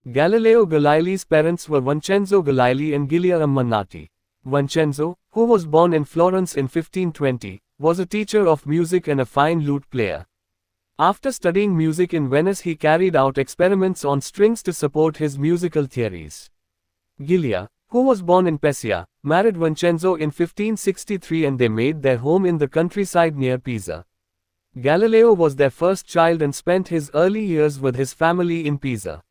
Galileo Galilei's parents were Vincenzo Galilei and Giulia Ammanati. Vincenzo, who was born in Florence in 1520, was a teacher of music and a fine lute player. After studying music in Venice, he carried out experiments on strings to support his musical theories. Giulia, who was born in Pescia, married Vincenzo in 1563 and they made their home in the countryside near Pisa. Galileo was their first child and spent his early years with his family in Pisa.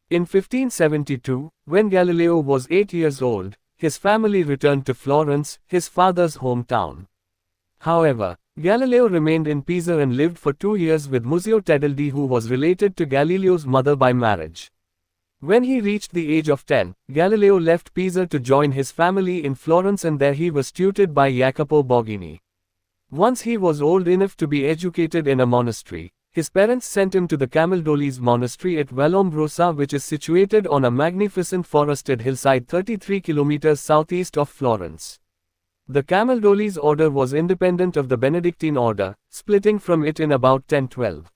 In 1572, when Galileo was 8 years old, his family returned to Florence, his father's hometown. However, Galileo remained in Pisa and lived for 2 years with Muzio Tebaldi, who was related to Galileo's mother by marriage. When he reached the age of 10, Galileo left Pisa to join his family in Florence, and there he was tutored by Jacopo Borghini. Once he was old enough to be educated in a monastery, his parents sent him to the Camaldolese monastery at Vallombrosa, which is situated on a magnificent forested hillside 33 kilometers southeast of Florence. The Camaldolese order was independent of the Benedictine order, splitting from it in about 1012.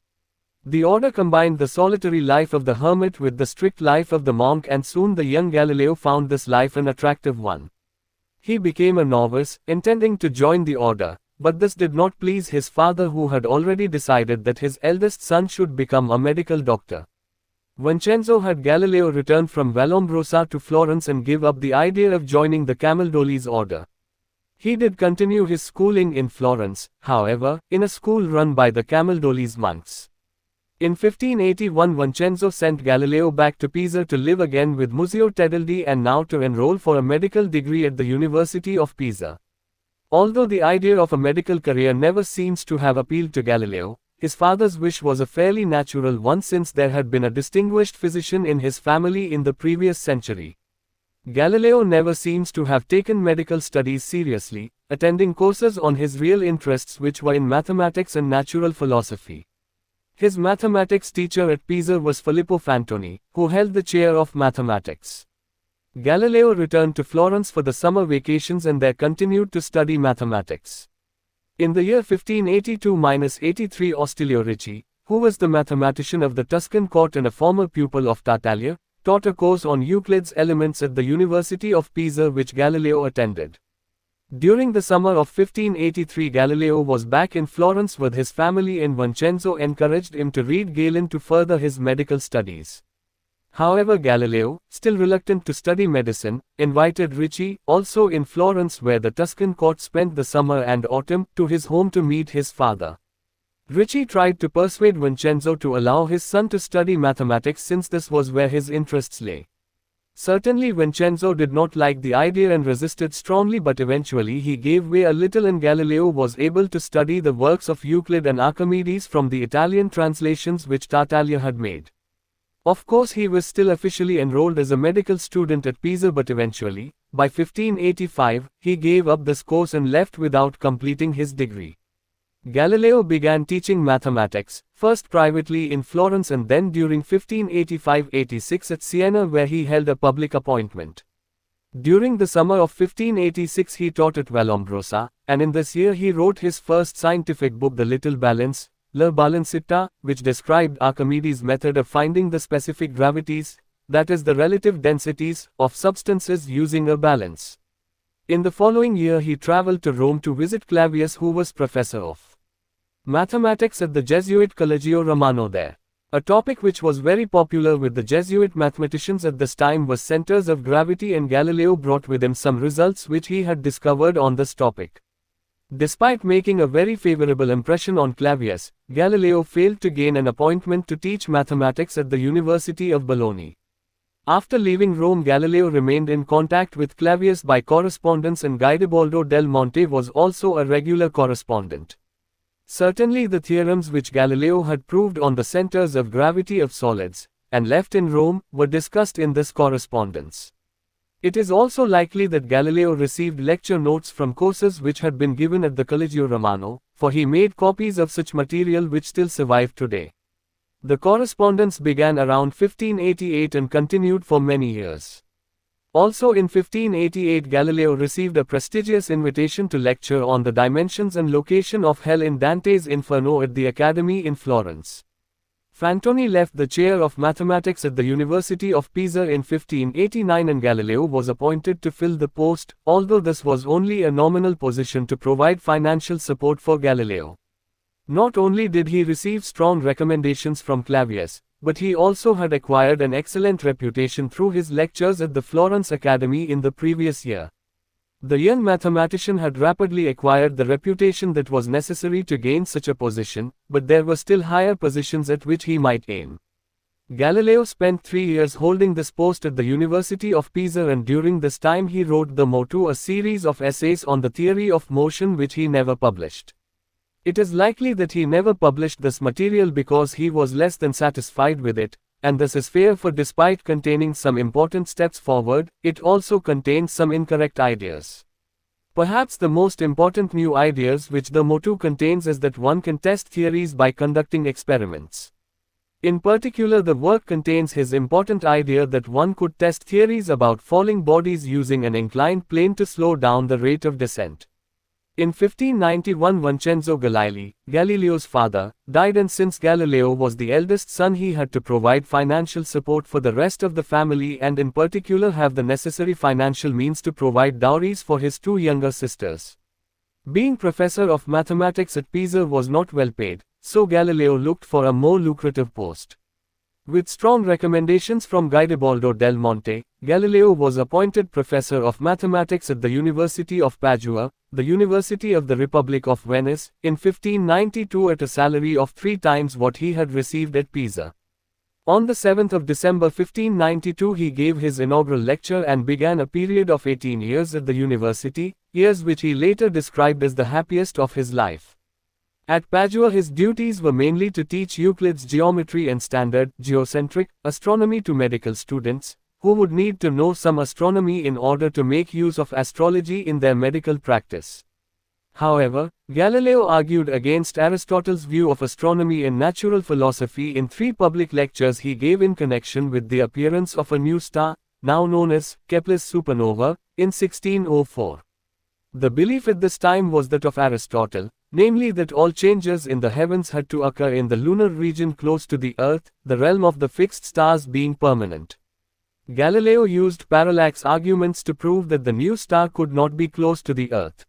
The order combined the solitary life of the hermit with the strict life of the monk, and soon the young Galileo found this life an attractive one. He became a novice, intending to join the order, but this did not please his father, who had already decided that his eldest son should become a medical doctor. Vincenzo had Galileo return from Vallombrosa to Florence and give up the idea of joining the Camaldolese order. He did continue his schooling in Florence, however, in a school run by the Camaldolese monks. In 1581, Vincenzo sent Galileo back to Pisa to live again with Muzio Tebaldi and now to enroll for a medical degree at the University of Pisa. Although the idea of a medical career never seems to have appealed to Galileo, his father's wish was a fairly natural one, since there had been a distinguished physician in his family in the previous century. Galileo never seems to have taken medical studies seriously, attending courses on his real interests, which were in mathematics and natural philosophy. His mathematics teacher at Pisa was Filippo Fantoni, who held the chair of mathematics. Galileo returned to Florence for the summer vacations and there continued to study mathematics. In the year 1582–83, Ostilio Ricci, who was the mathematician of the Tuscan court and a former pupil of Tartaglia, taught a course on Euclid's Elements at the University of Pisa, which Galileo attended. During the summer of 1583, Galileo was back in Florence with his family and Vincenzo encouraged him to read Galen to further his medical studies. However, Galileo, still reluctant to study medicine, invited Ricci, also in Florence where the Tuscan court spent the summer and autumn, to his home to meet his father. Ricci tried to persuade Vincenzo to allow his son to study mathematics, since this was where his interests lay. Certainly Vincenzo did not like the idea and resisted strongly, but eventually he gave way a little and Galileo was able to study the works of Euclid and Archimedes from the Italian translations which Tartaglia had made. Of course, he was still officially enrolled as a medical student at Pisa, but eventually, by 1585, he gave up this course and left without completing his degree. Galileo began teaching mathematics, first privately in Florence and then during 1585–86 at Siena, where he held a public appointment. During the summer of 1586 he taught at Vallombrosa, and in this year he wrote his first scientific book, The Little Balance, La Balancetta, which described Archimedes' method of finding the specific gravities, that is the relative densities, of substances using a balance. In the following year he traveled to Rome to visit Clavius, who was professor of mathematics at the Jesuit Collegio Romano there. A topic which was very popular with the Jesuit mathematicians at this time was centers of gravity, and Galileo brought with him some results which he had discovered on this topic. Despite making a very favorable impression on Clavius, Galileo failed to gain an appointment to teach mathematics at the University of Bologna. After leaving Rome, Galileo remained in contact with Clavius by correspondence, and Guidobaldo del Monte was also a regular correspondent. Certainly the theorems which Galileo had proved on the centers of gravity of solids, and left in Rome, were discussed in this correspondence. It is also likely that Galileo received lecture notes from courses which had been given at the Collegio Romano, for he made copies of such material which still survive today. The correspondence began around 1588 and continued for many years. Also in 1588 Galileo received a prestigious invitation to lecture on the dimensions and location of hell in Dante's Inferno at the Academy in Florence. Fantoni left the chair of mathematics at the University of Pisa in 1589 and Galileo was appointed to fill the post, although this was only a nominal position to provide financial support for Galileo. Not only did he receive strong recommendations from Clavius, but he also had acquired an excellent reputation through his lectures at the Florence Academy in the previous year. The young mathematician had rapidly acquired the reputation that was necessary to gain such a position, but there were still higher positions at which he might aim. Galileo spent 3 years holding this post at the University of Pisa, and during this time he wrote the Motu, a series of essays on the theory of motion which he never published. It is likely that he never published this material because he was less than satisfied with it, and this is fair, for despite containing some important steps forward, it also contains some incorrect ideas. Perhaps the most important new ideas which the Motu contains is that one can test theories by conducting experiments. In particular, the work contains his important idea that one could test theories about falling bodies using an inclined plane to slow down the rate of descent. In 1591, Vincenzo Galilei, Galileo's father, died, and since Galileo was the eldest son, he had to provide financial support for the rest of the family and in particular have the necessary financial means to provide dowries for his 2 younger sisters. Being professor of mathematics at Pisa was not well paid, so Galileo looked for a more lucrative post. With strong recommendations from Guidobaldo del Monte, Galileo was appointed professor of mathematics at the University of Padua, the University of the Republic of Venice, in 1592 at a salary of 3 times what he had received at Pisa. On the 7th of December 1592 he gave his inaugural lecture and began a period of 18 years at the university, years which he later described as the happiest of his life. At Padua his duties were mainly to teach Euclid's geometry and standard, geocentric, astronomy to medical students, who would need to know some astronomy in order to make use of astrology in their medical practice. However, Galileo argued against Aristotle's view of astronomy in natural philosophy in 3 public lectures he gave in connection with the appearance of a new star, now known as Kepler's supernova, in 1604. The belief at this time was that of Aristotle, namely that all changes in the heavens had to occur in the lunar region close to the Earth, the realm of the fixed stars being permanent. Galileo used parallax arguments to prove that the new star could not be close to the Earth.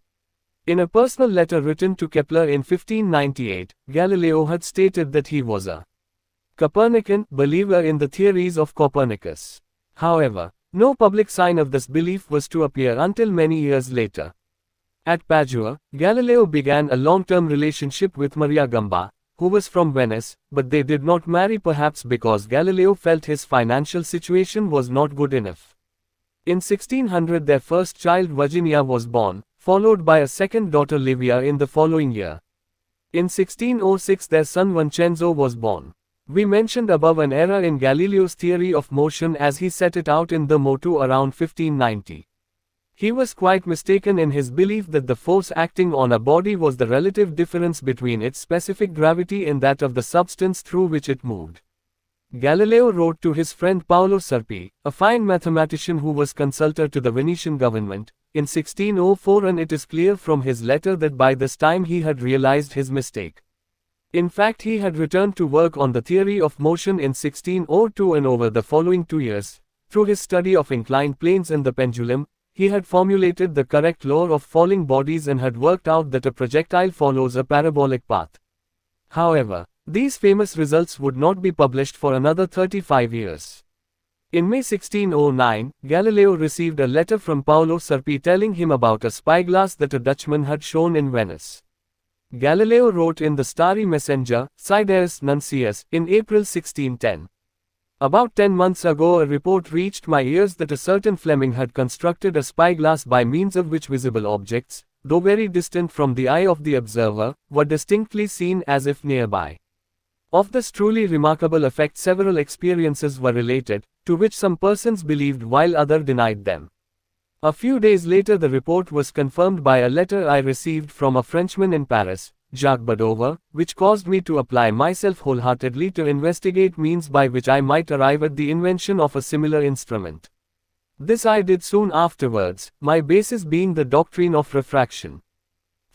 In a personal letter written to Kepler in 1598, Galileo had stated that he was a Copernican believer in the theories of Copernicus. However, no public sign of this belief was to appear until many years later. At Padua, Galileo began a long-term relationship with Maria Gamba, who was from Venice, but they did not marry, perhaps because Galileo felt his financial situation was not good enough. In 1600 their first child Virginia was born, followed by a second daughter Livia in the following year. In 1606 their son Vincenzo was born. We mentioned above an error in Galileo's theory of motion as he set it out in the Motu around 1590. He was quite mistaken in his belief that the force acting on a body was the relative difference between its specific gravity and that of the substance through which it moved. Galileo wrote to his friend Paolo Serpi, a fine mathematician who was consultor to the Venetian government, in 1604, and it is clear from his letter that by this time he had realized his mistake. In fact, he had returned to work on the theory of motion in 1602, and over the following 2 years, through his study of inclined planes and the pendulum, he had formulated the correct law of falling bodies and had worked out that a projectile follows a parabolic path. However, these famous results would not be published for another 35 years. In May 1609, Galileo received a letter from Paolo Serpi telling him about a spyglass that a Dutchman had shown in Venice. Galileo wrote in the Starry Messenger, Sidereus Nuncius, in April 1610. About 10 months ago a report reached my ears that a certain Fleming had constructed a spyglass by means of which visible objects, though very distant from the eye of the observer, were distinctly seen as if nearby. Of this truly remarkable effect several experiences were related, to which some persons believed while others denied them. A few days later the report was confirmed by a letter I received from a Frenchman in Paris, Jacques Badover, which caused me to apply myself wholeheartedly to investigate means by which I might arrive at the invention of a similar instrument. This I did soon afterwards, my basis being the doctrine of refraction.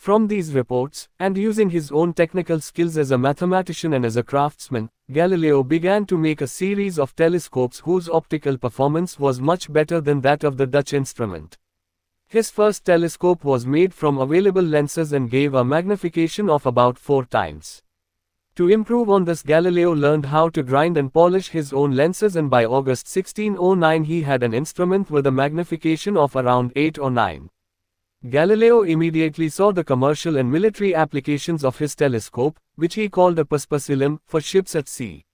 From these reports, and using his own technical skills as a mathematician and as a craftsman, Galileo began to make a series of telescopes whose optical performance was much better than that of the Dutch instrument. His first telescope was made from available lenses and gave a magnification of about 4 times. To improve on this, Galileo learned how to grind and polish his own lenses, and by August 1609 he had an instrument with a magnification of around 8 or 9. Galileo immediately saw the commercial and military applications of his telescope, which he called a Perspicillum, for ships at sea.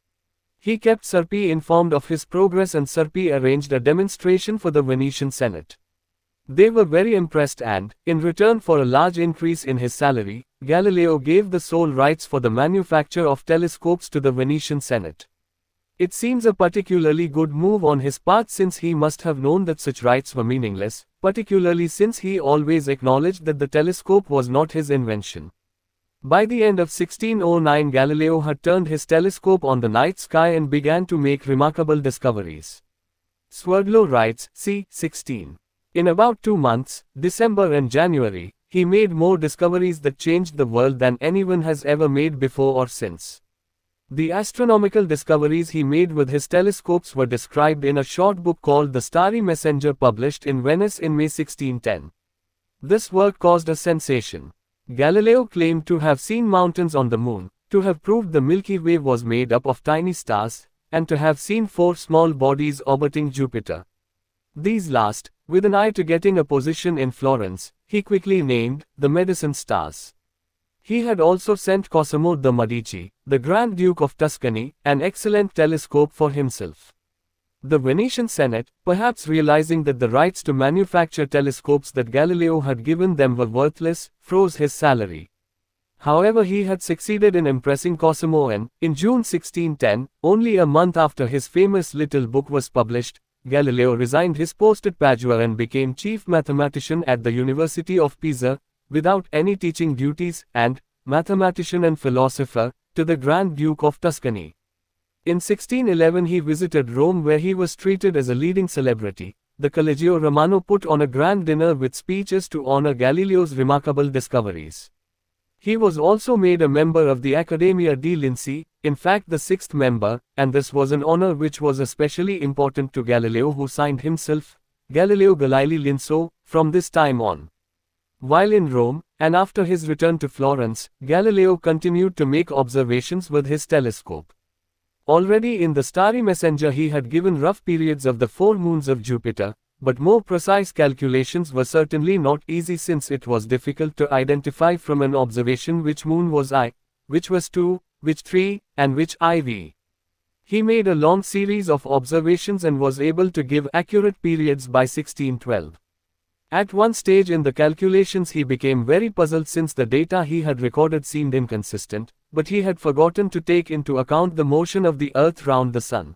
He kept Serpi informed of his progress, and Serpi arranged a demonstration for the Venetian Senate. They were very impressed, and, in return for a large increase in his salary, Galileo gave the sole rights for the manufacture of telescopes to the Venetian Senate. It seems a particularly good move on his part, since he must have known that such rights were meaningless, particularly since he always acknowledged that the telescope was not his invention. By the end of 1609, Galileo had turned his telescope on the night sky and began to make remarkable discoveries. Swerdlow writes, c. 16. In about 2 months, December and January, he made more discoveries that changed the world than anyone has ever made before or since. The astronomical discoveries he made with his telescopes were described in a short book called The Starry Messenger, published in Venice in May 1610. This work caused a sensation. Galileo claimed to have seen mountains on the moon, to have proved the Milky Way was made up of tiny stars, and to have seen 4 small bodies orbiting Jupiter. These last, with an eye to getting a position in Florence, he quickly named the Medicine Stars. He had also sent Cosimo de' Medici, the Grand Duke of Tuscany, an excellent telescope for himself. The Venetian Senate, perhaps realizing that the rights to manufacture telescopes that Galileo had given them were worthless, froze his salary. However, he had succeeded in impressing Cosimo, and, in June 1610, only a month after his famous little book was published, Galileo resigned his post at Padua and became chief mathematician at the University of Pisa, without any teaching duties, and, mathematician and philosopher, to the Grand Duke of Tuscany. In 1611 he visited Rome, where he was treated as a leading celebrity. The Collegio Romano put on a grand dinner with speeches to honor Galileo's remarkable discoveries. He was also made a member of the Accademia dei Lincei, in fact the 6th member, and this was an honor which was especially important to Galileo, who signed himself, Galileo Galilei Linso, from this time on. While in Rome, and after his return to Florence, Galileo continued to make observations with his telescope. Already in the Starry Messenger he had given rough periods of the 4 moons of Jupiter, but more precise calculations were certainly not easy, since it was difficult to identify from an observation which moon was I, which was 2, which 3, and which IV. He made a long series of observations and was able to give accurate periods by 1612. At one stage in the calculations he became very puzzled, since the data he had recorded seemed inconsistent, but he had forgotten to take into account the motion of the Earth round the Sun.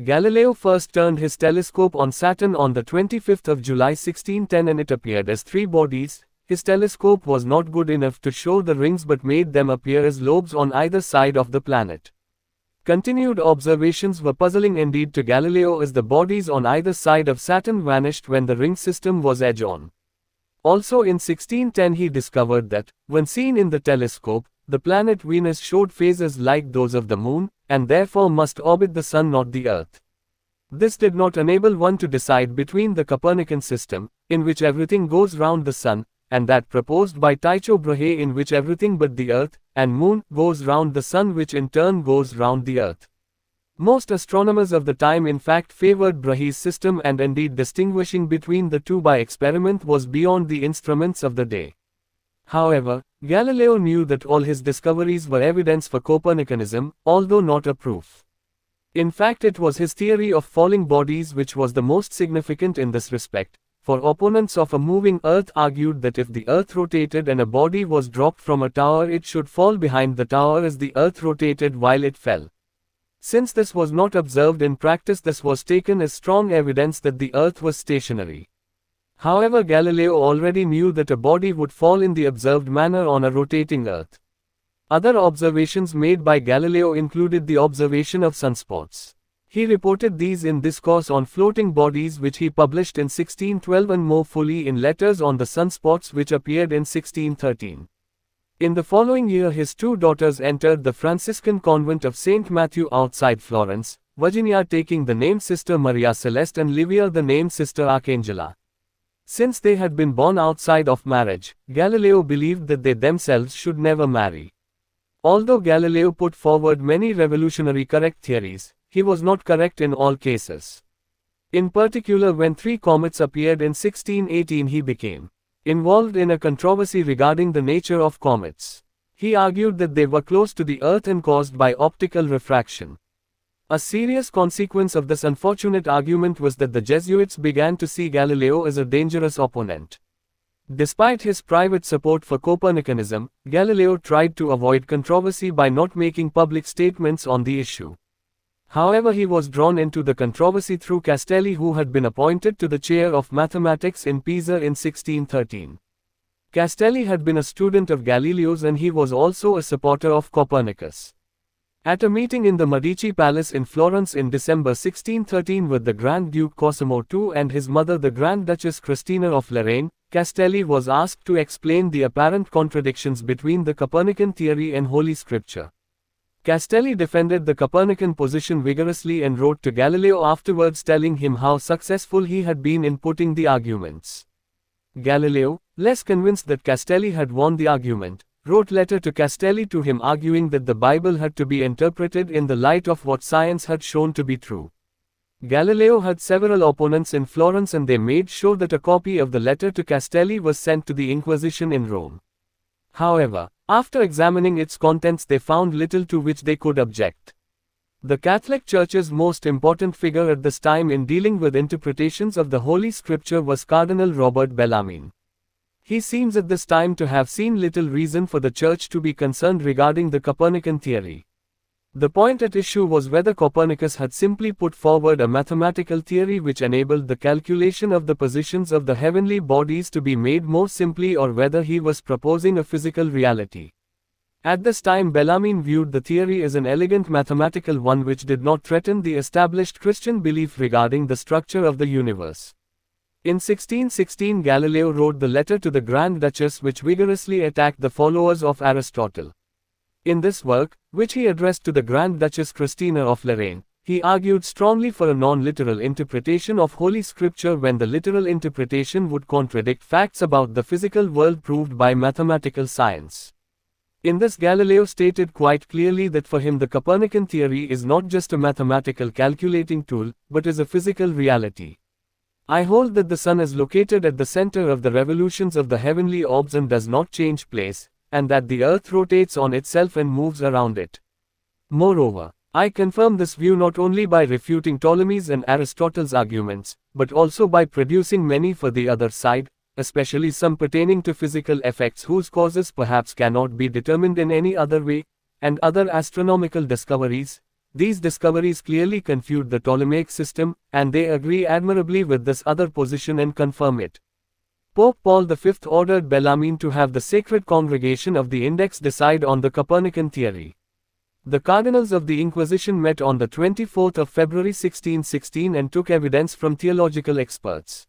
Galileo first turned his telescope on Saturn on the 25th of July 1610, and it appeared as 3 bodies. His telescope was not good enough to show the rings, but made them appear as lobes on either side of the planet. Continued observations were puzzling indeed to Galileo, as the bodies on either side of Saturn vanished when the ring system was edge-on. Also in 1610 he discovered that, when seen in the telescope, the planet Venus showed phases like those of the Moon, and therefore must orbit the Sun, not the Earth. This did not enable one to decide between the Copernican system, in which everything goes round the Sun, and that proposed by Tycho Brahe, in which everything but the Earth and Moon goes round the Sun, which in turn goes round the Earth. Most astronomers of the time in fact favored Brahe's system, and indeed distinguishing between the two by experiment was beyond the instruments of the day. However, Galileo knew that all his discoveries were evidence for Copernicanism, although not a proof. In fact, it was his theory of falling bodies which was the most significant in this respect, for opponents of a moving Earth argued that if the Earth rotated and a body was dropped from a tower, it should fall behind the tower as the Earth rotated while it fell. Since this was not observed in practice, this was taken as strong evidence that the Earth was stationary. However, Galileo already knew that a body would fall in the observed manner on a rotating Earth. Other observations made by Galileo included the observation of sunspots. He reported these in Discourse on Floating Bodies, which he published in 1612, and more fully in Letters on the Sunspots, which appeared in 1613. In the following year his two daughters entered the Franciscan convent of St. Matthew outside Florence, Virginia, taking the name Sister Maria Celeste and Livia the name Sister Archangela. Since they had been born outside of marriage, Galileo believed that they themselves should never marry. Although Galileo put forward many revolutionary correct theories, he was not correct in all cases. In particular, when three comets appeared in 1618, he became involved in a controversy regarding the nature of comets. He argued that they were close to the Earth and caused by optical refraction. A serious consequence of this unfortunate argument was that the Jesuits began to see Galileo as a dangerous opponent. Despite his private support for Copernicanism, Galileo tried to avoid controversy by not making public statements on the issue. However, he was drawn into the controversy through Castelli, who had been appointed to the chair of mathematics in Pisa in 1613. Castelli had been a student of Galileo's, and he was also a supporter of Copernicus. At a meeting in the Medici Palace in Florence in December 1613 with the Grand Duke Cosimo II and his mother the Grand Duchess Christina of Lorraine, Castelli was asked to explain the apparent contradictions between the Copernican theory and Holy Scripture. Castelli defended the Copernican position vigorously and wrote to Galileo afterwards telling him how successful he had been in putting the arguments. Galileo, less convinced that Castelli had won the argument, wrote letter to Castelli to him arguing that the Bible had to be interpreted in the light of what science had shown to be true. Galileo had several opponents in Florence, and they made sure that a copy of the letter to Castelli was sent to the Inquisition in Rome. However, after examining its contents, they found little to which they could object. The Catholic Church's most important figure at this time in dealing with interpretations of the Holy Scripture was Cardinal Robert Bellarmine. He seems at this time to have seen little reason for the Church to be concerned regarding the Copernican theory. The point at issue was whether Copernicus had simply put forward a mathematical theory which enabled the calculation of the positions of the heavenly bodies to be made more simply, or whether he was proposing a physical reality. At this time, Bellarmine viewed the theory as an elegant mathematical one which did not threaten the established Christian belief regarding the structure of the universe. In 1616, Galileo wrote the letter to the Grand Duchess which vigorously attacked the followers of Aristotle. In this work, which he addressed to the Grand Duchess Christina of Lorraine, he argued strongly for a non-literal interpretation of Holy Scripture when the literal interpretation would contradict facts about the physical world proved by mathematical science. In this, Galileo stated quite clearly that for him the Copernican theory is not just a mathematical calculating tool, but is a physical reality. I hold that the sun is located at the center of the revolutions of the heavenly orbs and does not change place, and that the earth rotates on itself and moves around it. Moreover, I confirm this view not only by refuting Ptolemy's and Aristotle's arguments, but also by producing many for the other side, especially some pertaining to physical effects whose causes perhaps cannot be determined in any other way, and other astronomical discoveries. These discoveries clearly confute the Ptolemaic system, and they agree admirably with this other position and confirm it. Pope Paul V ordered Bellarmine to have the Sacred Congregation of the Index decide on the Copernican theory. The cardinals of the Inquisition met on the 24th of February 1616 and took evidence from theological experts.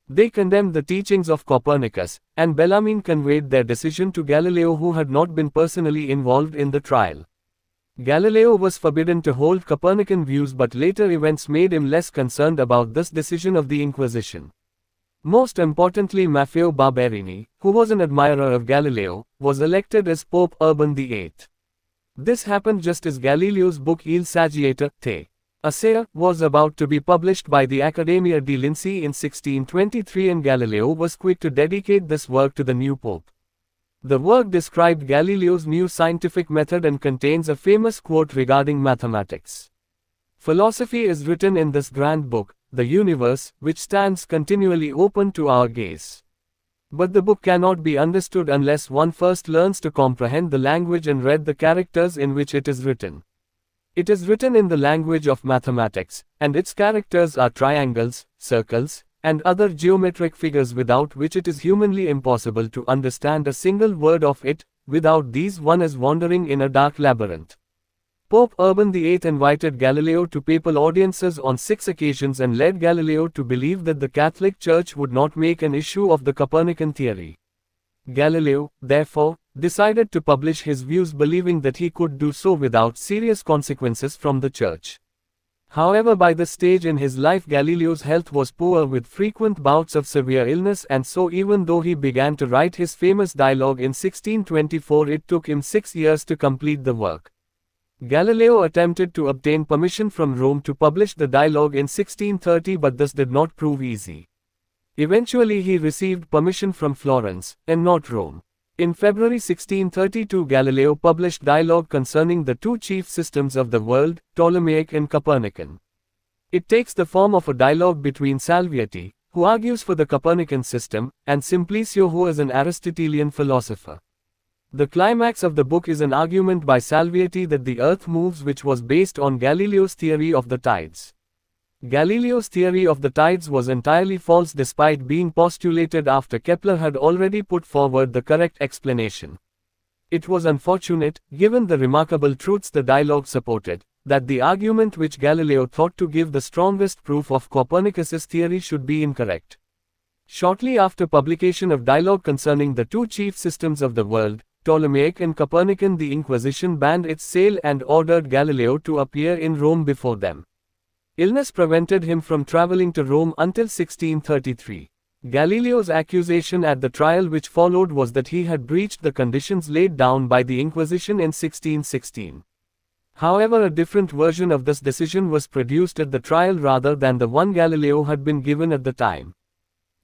They condemned the teachings of Copernicus, and Bellarmine conveyed their decision to Galileo, who had not been personally involved in the trial. Galileo was forbidden to hold Copernican views, but later events made him less concerned about this decision of the Inquisition. Most importantly, Maffeo Barberini, who was an admirer of Galileo, was elected as Pope Urban VIII. This happened just as Galileo's book Il Saggiatore te Assai was about to be published by the Accademia di Lincei in 1623, and Galileo was quick to dedicate this work to the new pope. The work described Galileo's new scientific method and contains a famous quote regarding mathematics. Philosophy is written in this grand book, the universe, which stands continually open to our gaze. But the book cannot be understood unless one first learns to comprehend the language and read the characters in which it is written. It is written in the language of mathematics, and its characters are triangles, circles, and other geometric figures without which it is humanly impossible to understand a single word of it. Without these, one is wandering in a dark labyrinth. Pope Urban VIII invited Galileo to papal audiences on 6 occasions and led Galileo to believe that the Catholic Church would not make an issue of the Copernican theory. Galileo, therefore, decided to publish his views, believing that he could do so without serious consequences from the Church. However, by this stage in his life, Galileo's health was poor with frequent bouts of severe illness, and so even though he began to write his famous dialogue in 1624, it took him 6 years to complete the work. Galileo attempted to obtain permission from Rome to publish the dialogue in 1630, but this did not prove easy. Eventually he received permission from Florence, and not Rome. In February 1632, Galileo published dialogue concerning the two chief systems of the world, Ptolemaic and Copernican. It takes the form of a dialogue between Salviati, who argues for the Copernican system, and Simplicio, who is an Aristotelian philosopher. The climax of the book is an argument by Salviati that the earth moves, which was based on Galileo's theory of the tides. Galileo's theory of the tides was entirely false despite being postulated after Kepler had already put forward the correct explanation. It was unfortunate, given the remarkable truths the dialogue supported, that the argument which Galileo thought to give the strongest proof of Copernicus's theory should be incorrect. Shortly after publication of dialogue concerning the two chief systems of the world, Ptolemaic and Copernican, the Inquisition banned its sale and ordered Galileo to appear in Rome before them. Illness prevented him from traveling to Rome until 1633. Galileo's accusation at the trial which followed was that he had breached the conditions laid down by the Inquisition in 1616. However, a different version of this decision was produced at the trial rather than the one Galileo had been given at the time.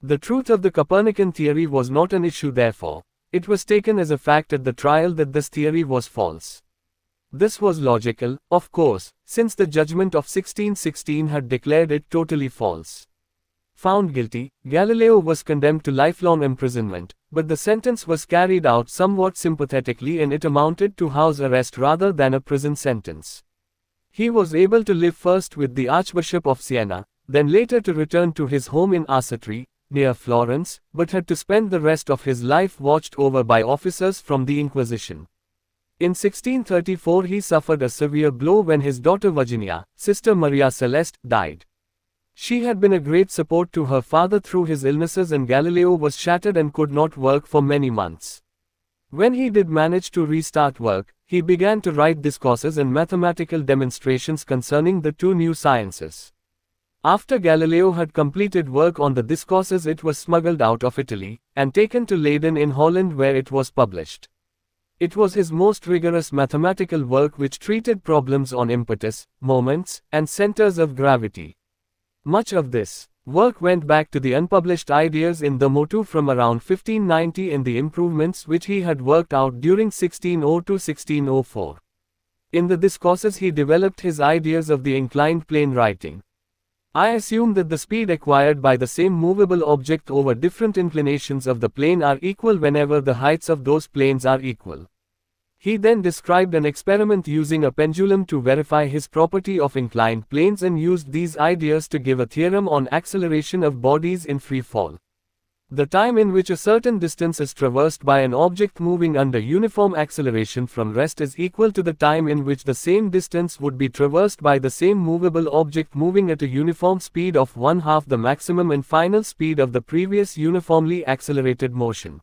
The truth of the Copernican theory was not an issue, therefore. It was taken as a fact at the trial that this theory was false. This was logical, of course, since the judgment of 1616 had declared it totally false. Found guilty, Galileo was condemned to lifelong imprisonment, but the sentence was carried out somewhat sympathetically and it amounted to house arrest rather than a prison sentence. He was able to live first with the Archbishop of Siena, then later to return to his home in Arcetri, near Florence, but had to spend the rest of his life watched over by officers from the Inquisition. In 1634 he suffered a severe blow when his daughter Virginia, Sister Maria Celeste, died. She had been a great support to her father through his illnesses, and Galileo was shattered and could not work for many months. When he did manage to restart work, he began to write discourses and mathematical demonstrations concerning the two new sciences. After Galileo had completed work on the discourses, it was smuggled out of Italy, and taken to Leiden in Holland, where it was published. It was his most rigorous mathematical work which treated problems on impetus, moments, and centers of gravity. Much of this work went back to the unpublished ideas in the Motu from around 1590 and the improvements which he had worked out during 1602–1604. In the discourses he developed his ideas of the inclined plane writing. I assume that the speed acquired by the same movable object over different inclinations of the plane are equal whenever the heights of those planes are equal. He then described an experiment using a pendulum to verify his property of inclined planes and used these ideas to give a theorem on acceleration of bodies in free fall. The time in which a certain distance is traversed by an object moving under uniform acceleration from rest is equal to the time in which the same distance would be traversed by the same movable object moving at a uniform speed of 1/2 the maximum and final speed of the previous uniformly accelerated motion.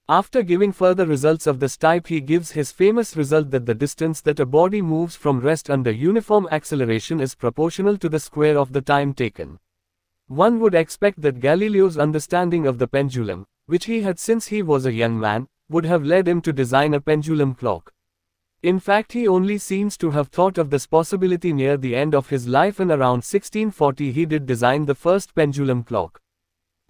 After giving further results of this type, he gives his famous result that the distance that a body moves from rest under uniform acceleration is proportional to the square of the time taken. One would expect that Galileo's understanding of the pendulum, which he had since he was a young man, would have led him to design a pendulum clock. In fact, he only seems to have thought of this possibility near the end of his life, and around 1640 he did design the first pendulum clock.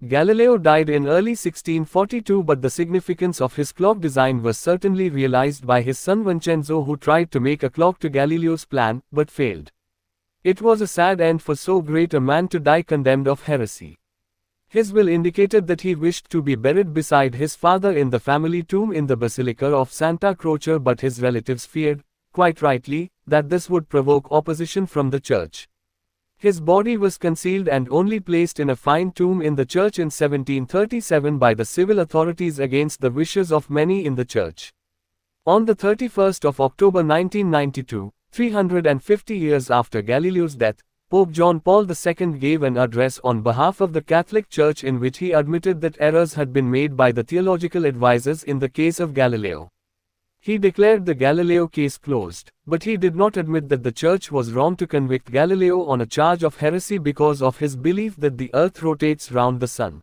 Galileo died in early 1642, but the significance of his clock design was certainly realized by his son Vincenzo, who tried to make a clock to Galileo's plan, but failed. It was a sad end for so great a man to die condemned of heresy. His will indicated that he wished to be buried beside his father in the family tomb in the Basilica of Santa Croce, but his relatives feared, quite rightly, that this would provoke opposition from the church. His body was concealed and only placed in a fine tomb in the church in 1737 by the civil authorities against the wishes of many in the church. On the 31st of October 1992, 350 years after Galileo's death, Pope John Paul II gave an address on behalf of the Catholic Church in which he admitted that errors had been made by the theological advisors in the case of Galileo. He declared the Galileo case closed, but he did not admit that the Church was wrong to convict Galileo on a charge of heresy because of his belief that the Earth rotates round the Sun.